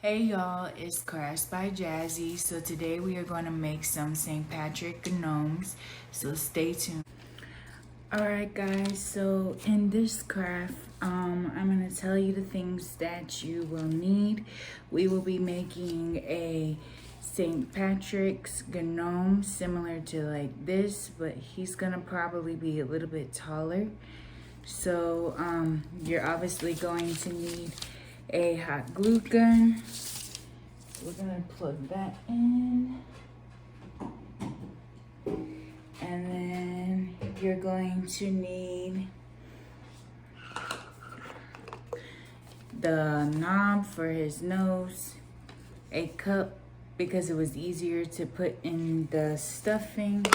Hey y'all, it's Krafts by Jazzy. So today we are going to make some St. Patrick Gnomes, so stay tuned. Alright guys, so in this craft, I'm going to tell you the things that you will need. We will be making a St. Patrick's Gnome similar to like this, but he's going to probably be a little bit taller. So you're obviously going to need a hot glue gun. We're gonna plug that in. And then you're going to need the knob for his nose, a cup because it was easier to put in the stuffing,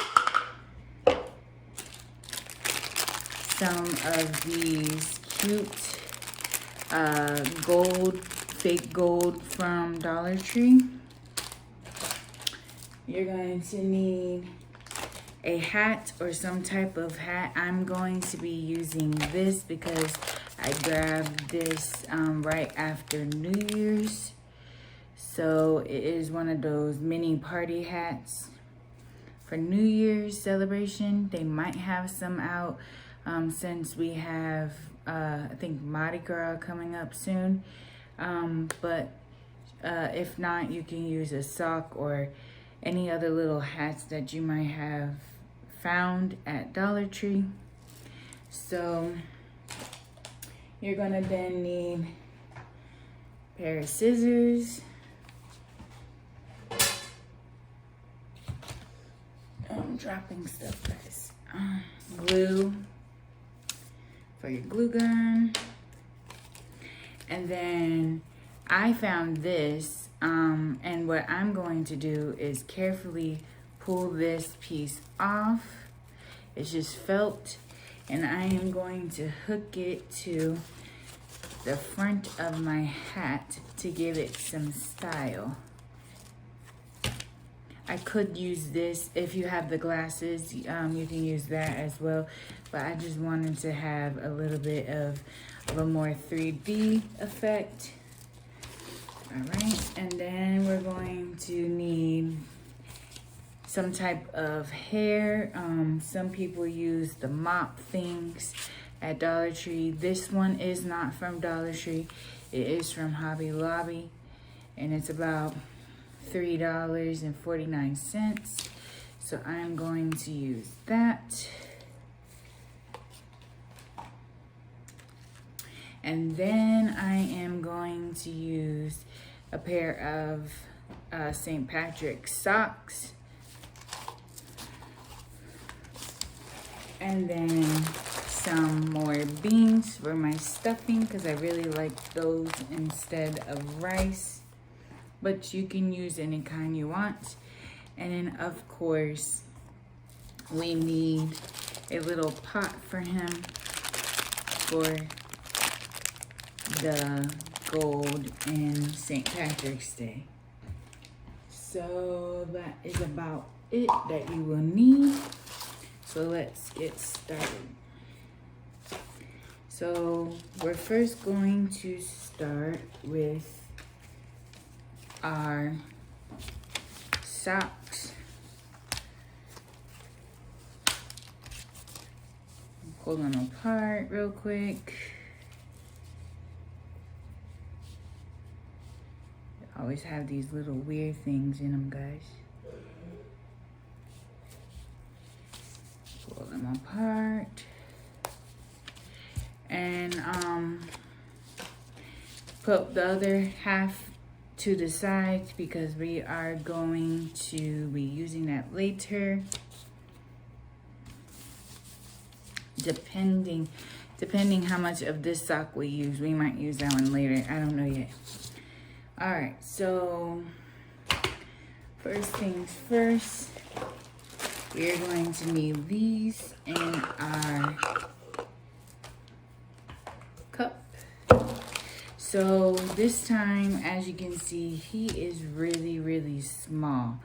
some of these cute fake gold from Dollar Tree. You're going to need a hat or some type of hat. I'm going to be using this because I grabbed this right after New Year's. So it is one of those mini party hats for New Year's celebration. They might have some out since we have I think Mardi Gras coming up soon, but if not, you can use a sock or any other little hats that you might have found at Dollar Tree. So you're gonna then need a pair of scissors, I'm dropping stuff guys, glue for your glue gun. And then I found this, and what I'm going to do is carefully pull this piece off. It's just felt, and I am going to hook it to the front of my hat to give it some style. I could use this if you have the glasses, you can use that as well, but I just wanted to have a little bit of a more 3D effect. All right, and then we're going to need some type of hair. Some people use the mop things at Dollar Tree. This one is not from Dollar Tree. It is from Hobby Lobby, and it's about $3.49. So I'm going to use that. And then I am going to use a pair of St. Patrick's socks. And then some more beans for my stuffing because I really like those instead of rice. But you can use any kind you want. And then of course, we need a little pot for him for the gold and St. Patrick's Day. So that is about it that you will need. So let's get started. So we're first going to start with our socks. Pull them apart real quick. They always have these little weird things in them, guys. Pull them apart. And put the other half to the side because we are going to be using that later. Depending how much of this sock we use, we might use that one later. I don't know yet. All right, so first things first, we are going to need these in our cup. So this time, as you can see, he is really, really small.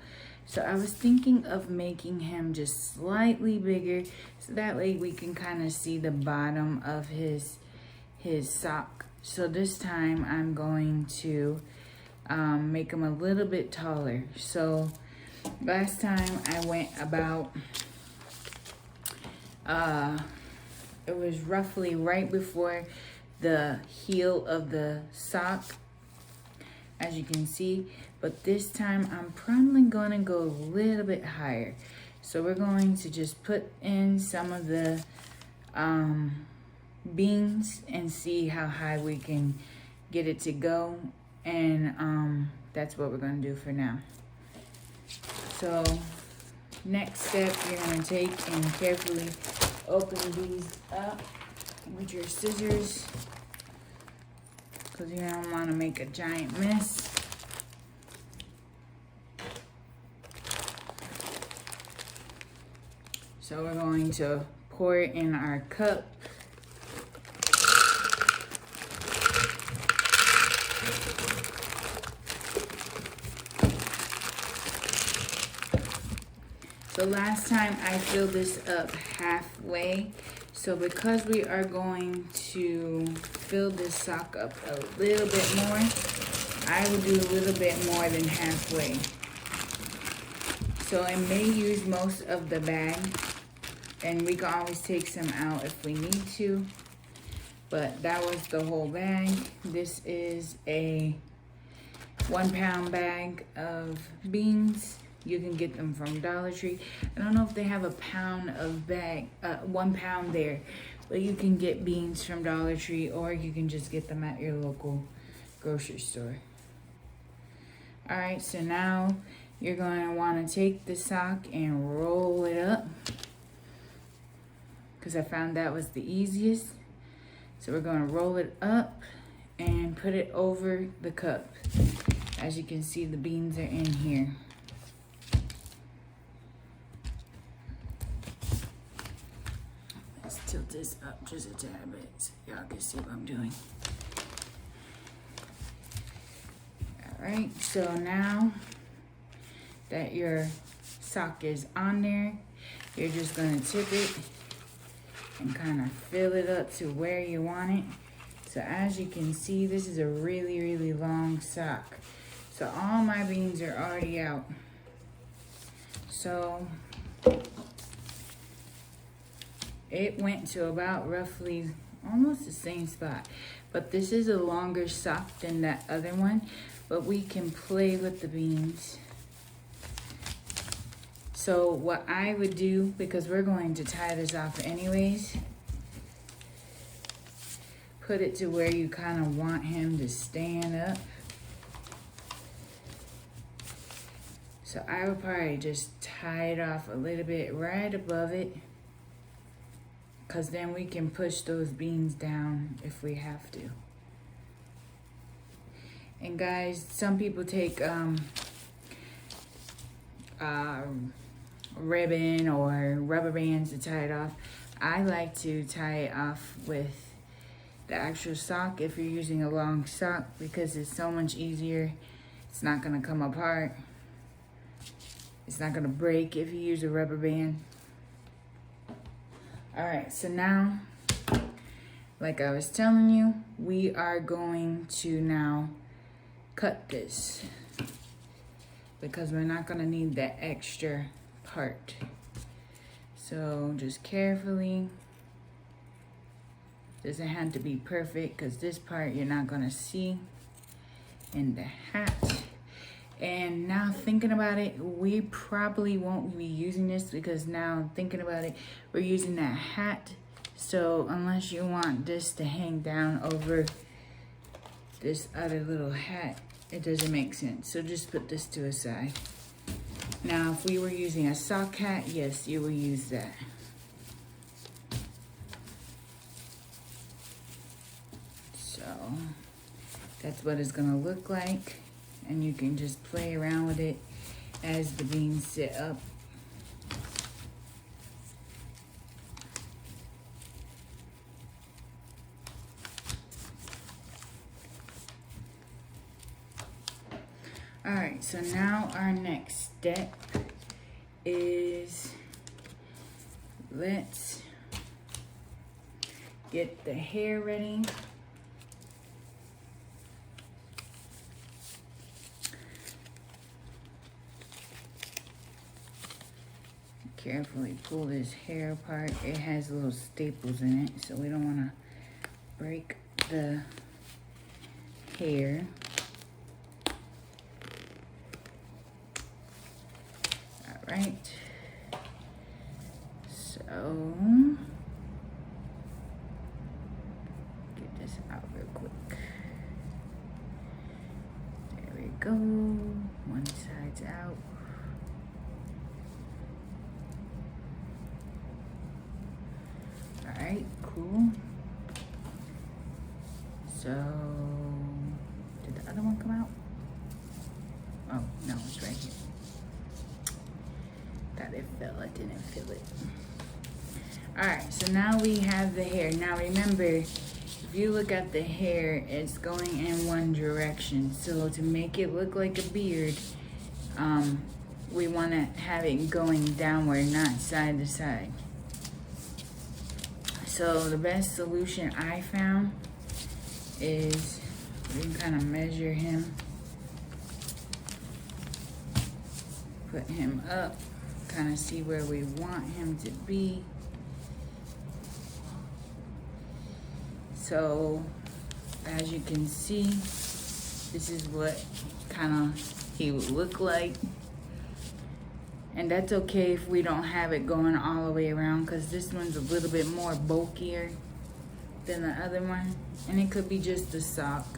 So I was thinking of making him just slightly bigger so that way we can kind of see the bottom of his sock. So this time I'm going to make them a little bit taller. So last time I went about, it was roughly right before the heel of the sock, as you can see. But this time I'm probably gonna go a little bit higher. So we're going to just put in some of the beans and see how high we can get it to go. And that's what we're gonna do for now. So next step, you're gonna take and carefully open these up with your scissors, because you don't want to make a giant mess. So we're going to pour it in our cup. So last time I filled this up halfway. So because we are going to fill this sock up a little bit more, I will do a little bit more than halfway. So I may use most of the bag, and we can always take some out if we need to. But that was the whole bag. This is a 1 pound bag of beans. You can get them from Dollar Tree. I don't know if they have a pound of bag, 1 pound there, but you can get beans from Dollar Tree, or you can just get them at your local grocery store. All right, so now you're going to want to take the sock and roll it up, because I found that was the easiest. So we're going to roll it up and put it over the cup. As you can see, the beans are in here. Let's tilt this up just a tad bit so y'all can see what I'm doing. All right, so now that your sock is on there, you're just gonna tip it and kind of fill it up to where you want it. So as you can see, this is a really, really long sock. So all my beans are already out. So it went to about roughly almost the same spot. But this is a longer sock than that other one, but we can play with the beans. So what I would do, because we're going to tie this off anyways, put it to where you kind of want him to stand up. So I would probably just tie it off a little bit right above it, because then we can push those beans down if we have to. And guys, some people take ribbon or rubber bands to tie it off. I like to tie it off with the actual sock if you're using a long sock, because it's so much easier. It's not gonna come apart. It's not gonna break if you use a rubber band. All right, so now, like I was telling you, we are going to now cut this, because we're not gonna need that extra part. So just carefully, doesn't have to be perfect, because this part you're not gonna see in the hat. And now thinking about it, we probably won't be using this, because now thinking about it, we're using that hat. So unless you want this to hang down over this other little hat, it doesn't make sense. So just put this to a side. Now, if we were using a sock hat, yes, you will use that. So that's what it's gonna look like. And you can just play around with it as the beans sit up. All right, so now our next step is, let's get the hair ready. carefully pull this hair apart. It has little staples in it, so we don't want to break the hair. All right. So get this out real quick. There we go. One side's out. All right, cool. So, did the other one come out? Oh, no, it's right here. Thought it fell, I didn't feel it. All right, so now we have the hair. Now remember, if you look at the hair, it's going in one direction. So to make it look like a beard, we want to have it going downward, not side to side. So the best solution I found is we can kind of measure him, put him up, kind of see where we want him to be. So as you can see, this is what kind of he would look like. And that's okay if we don't have it going all the way around, because this one's a little bit more bulkier than the other one. And it could be just the sock,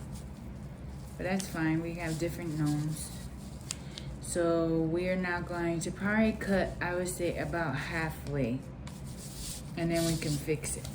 but that's fine. We have different gnomes. So we are now going to probably cut, I would say, about halfway, and then we can fix it.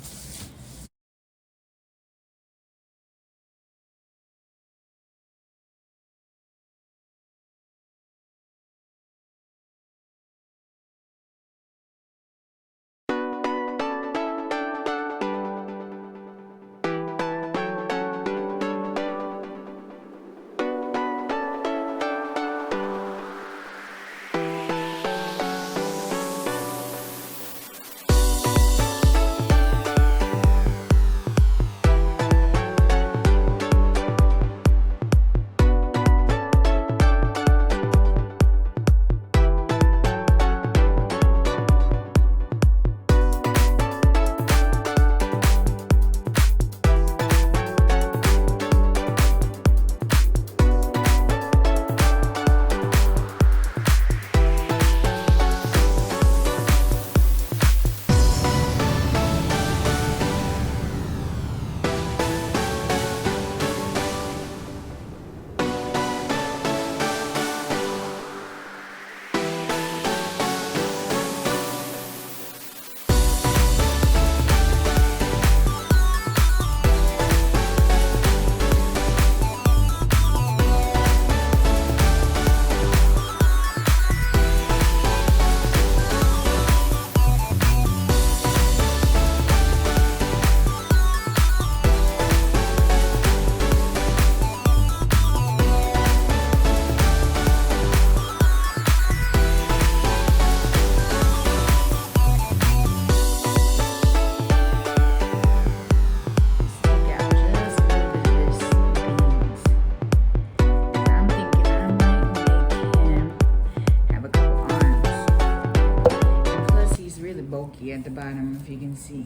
At the bottom, if you can see.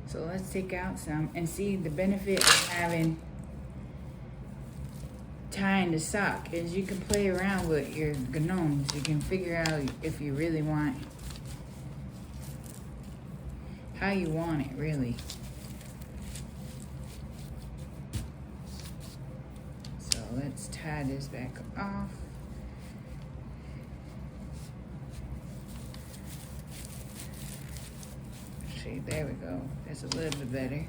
So let's take out some and see the benefit of having tying the sock is you can play around with your gnomes. You can figure out if you really want how you want it, really. So let's tie this back off. There we go. That's a little bit better.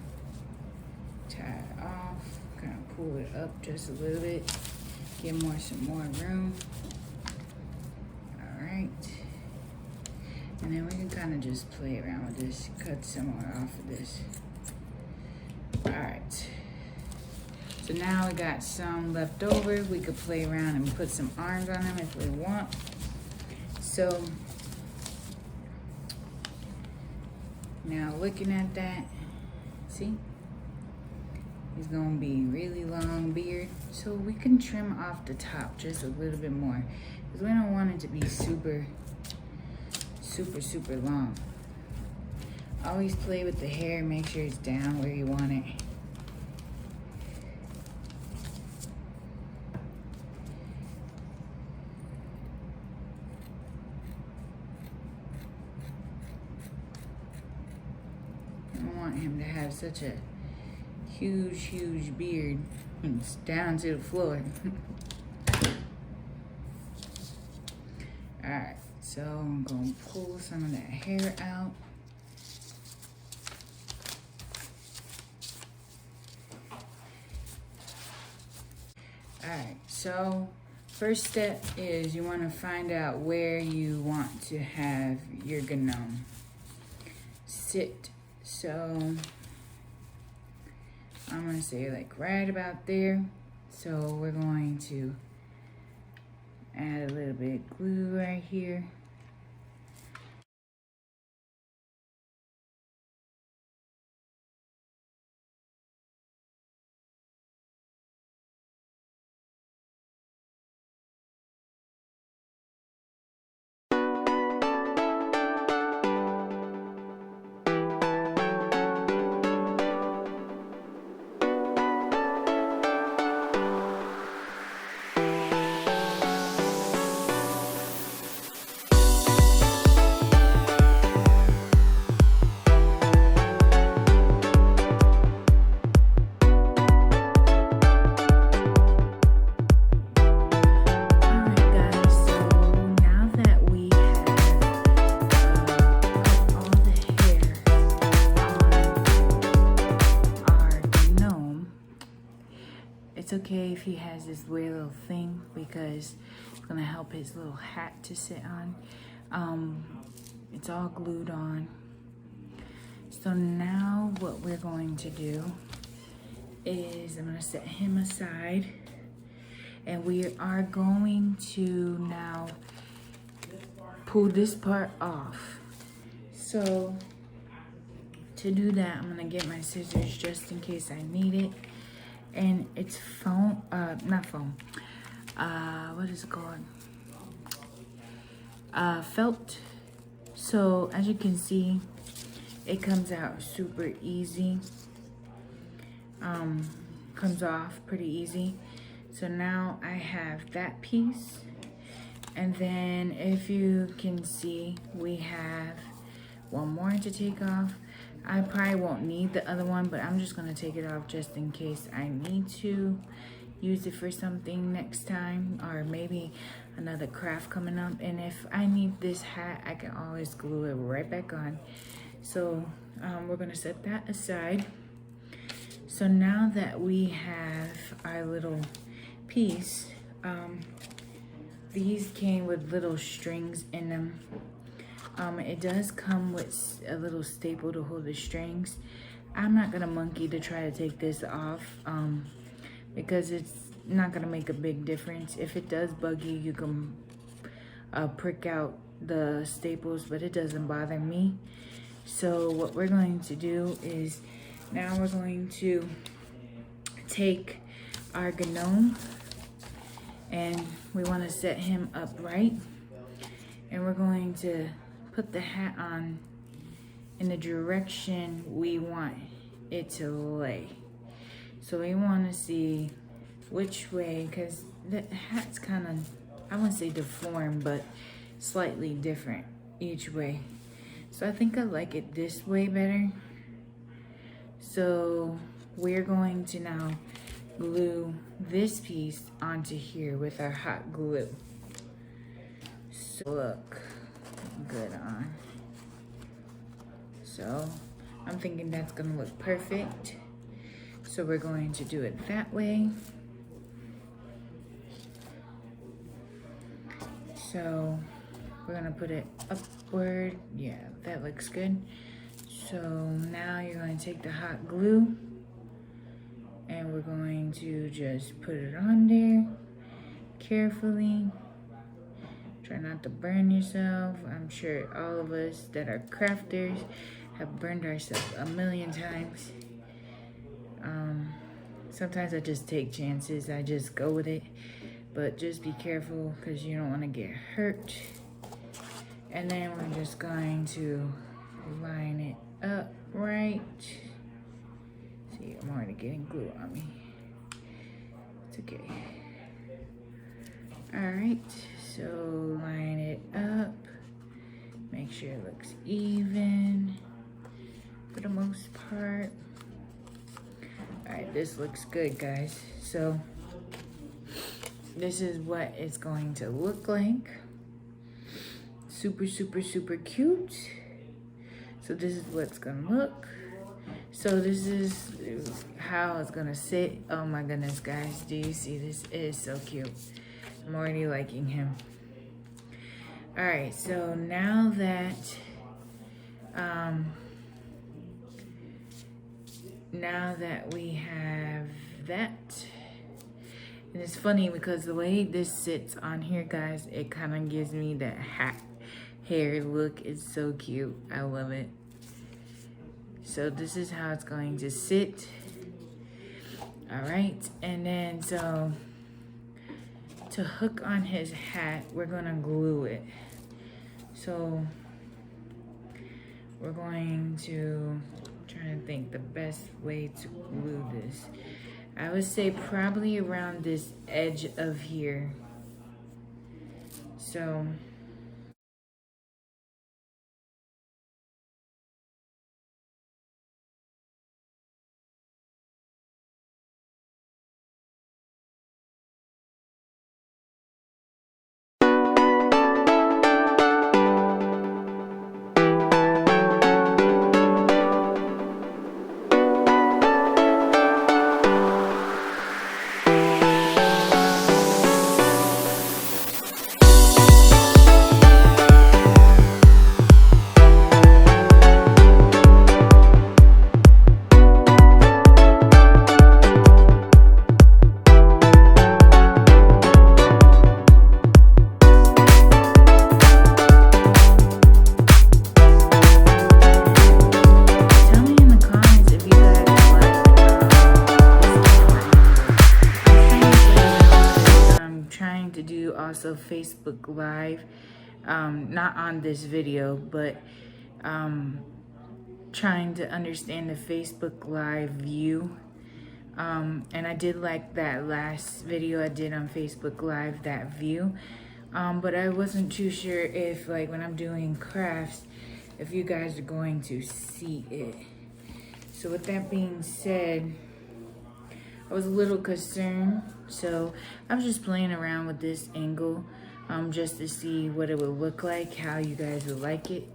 Tie it off. Kind of pull it up just a little bit. Give some more room. All right. And then we can kind of just play around with this. Cut some more off of this. All right. So now we got some left over. We could play around and put some arms on them if we want. So now looking at that, see? He's gonna be really long beard. So we can trim off the top just a little bit more, because we don't want it to be super super, super long. Always play with the hair, make sure it's down where you want it. I don't want him to have such a huge, huge beard. It's down to the floor. Alright, so I'm gonna pull some of that hair out. Alright, so first step is you want to find out where you want to have your gnome sit. So I'm going to say like right about there. So we're going to add a little bit of glue right here. It's okay if he has this weird little thing because it's gonna help his little hat to sit on. It's all glued on. So now what we're going to do is I'm gonna set him aside and we are going to now pull this part off. So to do that, I'm gonna get my scissors just in case I need it. And it's foam, not foam, what is it called? Felt. So as you can see, it comes out super easy. Comes off pretty easy. So now I have that piece. And then if you can see, we have one more to take off. I probably won't need the other one, but I'm just gonna take it off just in case I need to use it for something next time, or maybe another craft coming up. And if I need this hat, I can always glue it right back on. So we're gonna set that aside. So now that we have our little piece, these came with little strings in them. It does come with a little staple to hold the strings. I'm not gonna monkey to try to take this off because it's not gonna make a big difference. If it does bug you, you can prick out the staples, but it doesn't bother me. So what we're going to do is now we're going to take our gnome and we want to set him upright, and we're going to put the hat on in the direction we want it to lay. So we want to see which way, because the hat's kind of, I wouldn't say deformed, but slightly different each way. So I think I like it this way better. So we're going to now glue this piece onto here with our hot glue. So look good on. So I'm thinking that's gonna look perfect. So we're going to do it that way. So we're gonna put it upward. Yeah, that looks good. So now you're going to take the hot glue and we're going to just put it on there carefully. Try not to burn yourself. I'm sure all of us that are crafters have burned ourselves a million times. Sometimes I just take chances. I just go with it. But just be careful because you don't want to get hurt. And then we're just going to line it up right. See, I'm already getting glue on me. It's okay. All right, so line it up. Make sure it looks even for the most part. All right, this looks good, guys. So this is what it's going to look like. Super, super, super cute. So this is what it's gonna look. So this is how it's gonna sit. Oh my goodness, guys, do you see this? It is so cute. I'm already liking him. All right, so now that we have that, and it's funny because the way this sits on here, guys, it kind of gives me that hat hair look. It's so cute. I love it. So this is how it's going to sit. All right, and then so to hook on his hat, we're gonna glue it. So we're going to try to think the best way to glue this. I would say probably around this edge of here. So also Facebook Live, not on this video, but trying to understand the Facebook Live view. And I did like that last video I did on Facebook Live, that view. But I wasn't too sure if, like, when I'm doing crafts, if you guys are going to see it. So with that being said, I was a little concerned, so I was just playing around with this angle just to see what it would look like, how you guys would like it.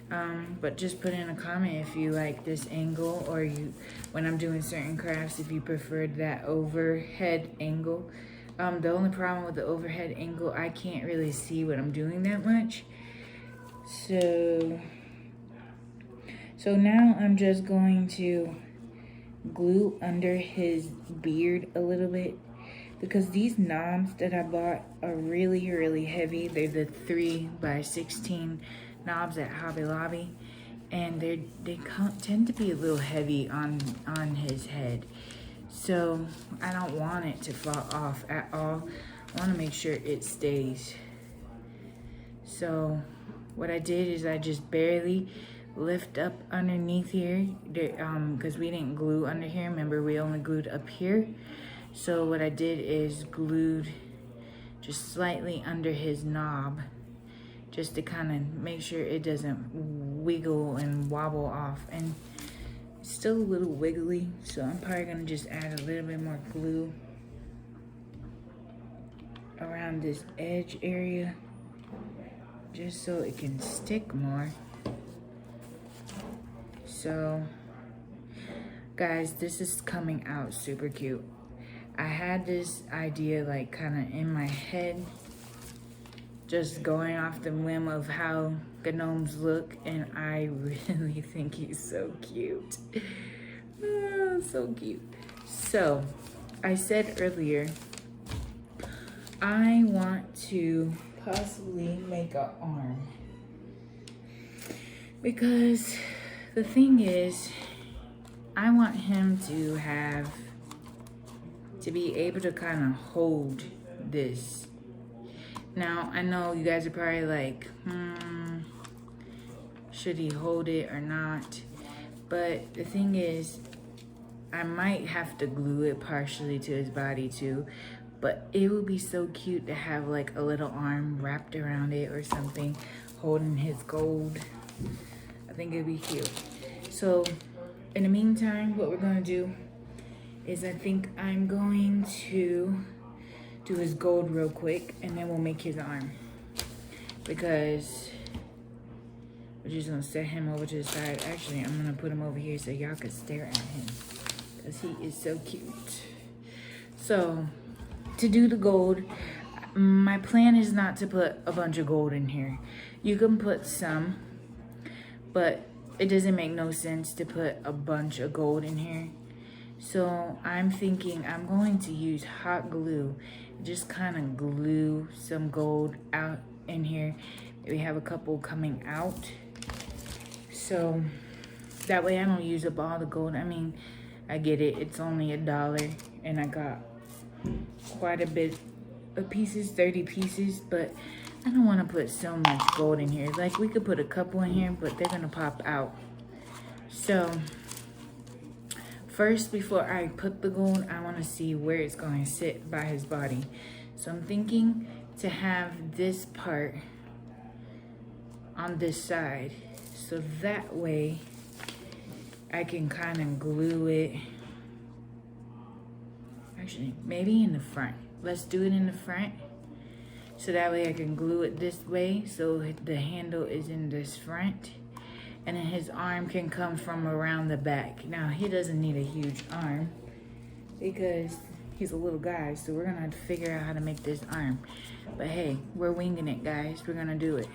But just put in a comment if you like this angle, or you, when I'm doing certain crafts, if you preferred that overhead angle. The only problem with the overhead angle, I can't really see what I'm doing that much. So now I'm just going to glue under his beard a little bit, because these knobs that I bought are really, really heavy. They're the 3x16 knobs at Hobby Lobby, and they tend to be a little heavy on his head. So I don't want it to fall off at all. I want to make sure it stays. So what I did is I just barely lift up underneath here, because we didn't glue under here. Remember, we only glued up here. So what I did is glued just slightly under his knob, just to kind of make sure it doesn't wiggle and wobble off. And it's still a little wiggly, so I'm probably gonna just add a little bit more glue around this edge area, just so it can stick more. So guys, this is coming out super cute. I had this idea like kind of in my head, just going off the whim of how Gnomes look, and I really think he's so cute. Oh, so cute. So I said earlier, I want to possibly make an arm, because the thing is, I want him to be able to kind of hold this. Now, I know you guys are probably like, should he hold it or not. But the thing is, I might have to glue it partially to his body too, but it would be so cute to have like a little arm wrapped around it or something holding his gold. I think it'd be cute. So in the meantime, what we're gonna do is I think I'm going to do his gold real quick and then we'll make his arm, because we're just gonna set him over to the side. Actually, I'm gonna put him over here so y'all can stare at him, because he is so cute. So to do the gold, my plan is not to put a bunch of gold in here. You can put some, but it doesn't make no sense to put a bunch of gold in here. So I'm thinking I'm going to use hot glue, just kind of glue some gold out in here. We have a couple coming out, so that way I don't use up all the gold. I mean, I get it, it's only $1 and I got quite a bit of pieces, 30 pieces, but I don't want to put so much gold in here. Like, we could put a couple in here, but they're gonna pop out. So first, before I put the gold, I want to see where it's going to sit by his body. So I'm thinking to have this part on this side, so that way I can kind of glue it. Actually, maybe in the front. Let's do it in the front, so that way I can glue it this way, so the handle is in this front, and then his arm can come from around the back. Now, he doesn't need a huge arm because he's a little guy, so we're gonna have to figure out how to make this arm. But hey, we're winging it, guys. We're gonna do it.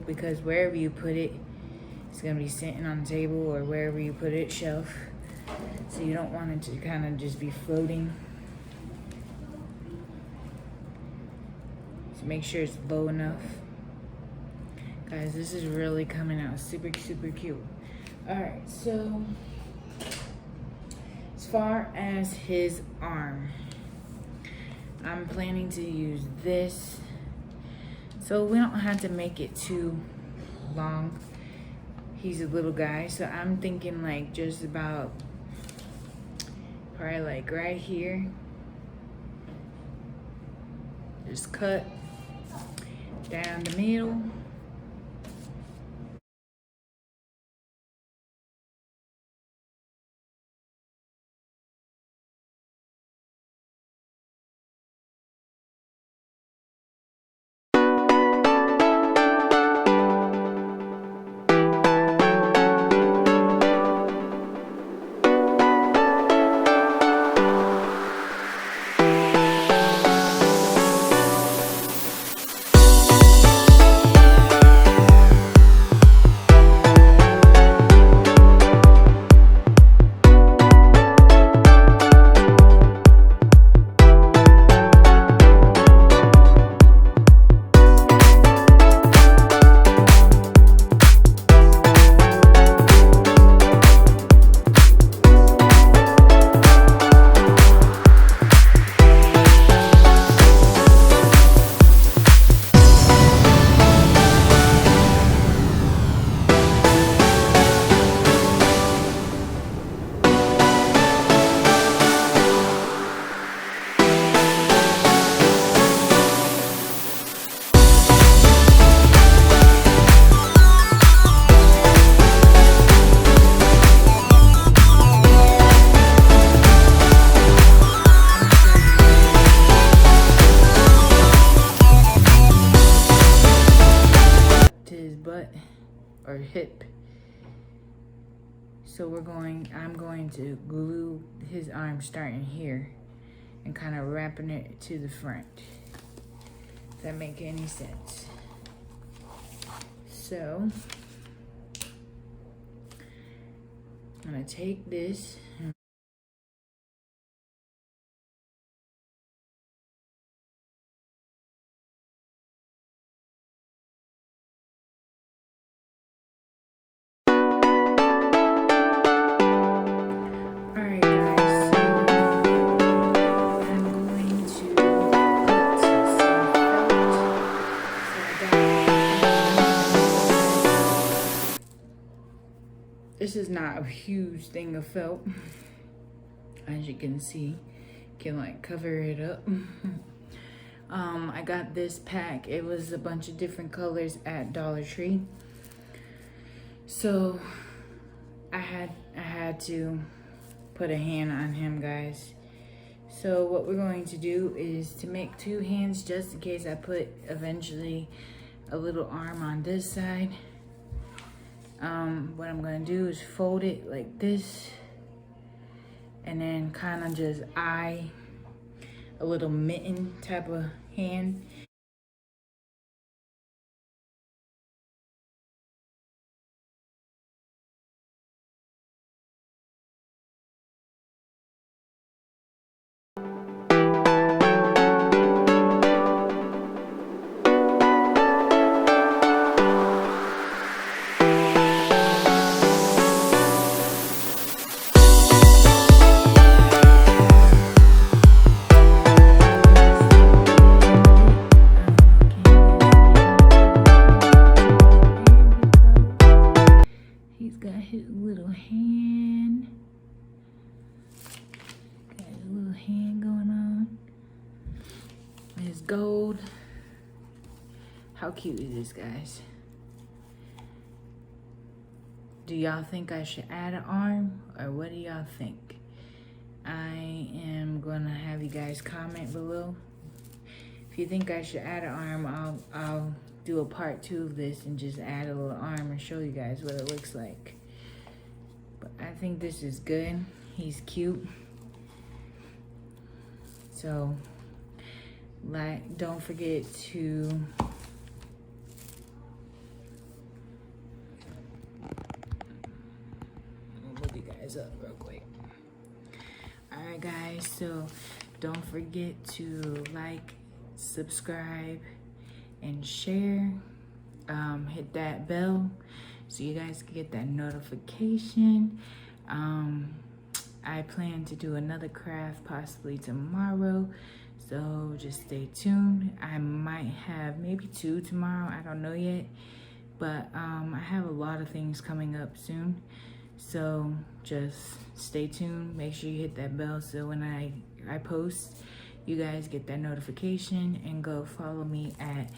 Because wherever you put it, it's gonna be sitting on the table, or wherever you put it, shelf. So you don't want it to kind of just be floating. So make sure it's low enough. Guys, this is really coming out super, super cute. All right, so as far as his arm, I'm planning to use this, so we don't have to make it too long. He's a little guy, so I'm thinking like just about probably like right here. Just cut down the middle. So I'm going to glue his arm starting here and kind of wrapping it to the front. Does that make any sense? So I'm gonna take this. This is not a huge thing of felt, as you can see. Can like cover it up. I got this pack. It was a bunch of different colors at Dollar Tree. So I had to put a hand on him, guys. So what we're going to do is to make 2 hands, just in case I put eventually a little arm on this side. What I'm gonna do is fold it like this and then kind of just eye a little mitten type of hand. Gold. How cute is this, guys? Do y'all think I should add an arm, or what do y'all think? I am gonna have you guys comment below. If you think I should add an arm, I'll do a part 2 of this and just add a little arm and show you guys what it looks like. But I think this is good. He's cute. So don't forget to look you guys up real quick. All right, guys, so don't forget to like, subscribe, and share. Hit that bell so you guys can get that notification. I plan to do another craft possibly tomorrow, so just stay tuned. I might have maybe 2 tomorrow, I don't know yet, but I have a lot of things coming up soon, so just stay tuned. Make sure you hit that bell so when I post, you guys get that notification, and go follow me at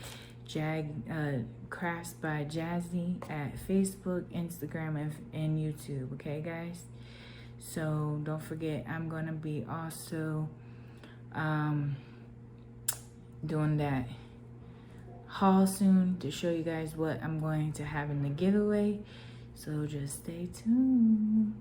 Krafts by Jazzy at Facebook, Instagram, and YouTube. Okay, guys? So don't forget, I'm gonna be also doing that haul soon to show you guys what I'm going to have in the giveaway. So just stay tuned.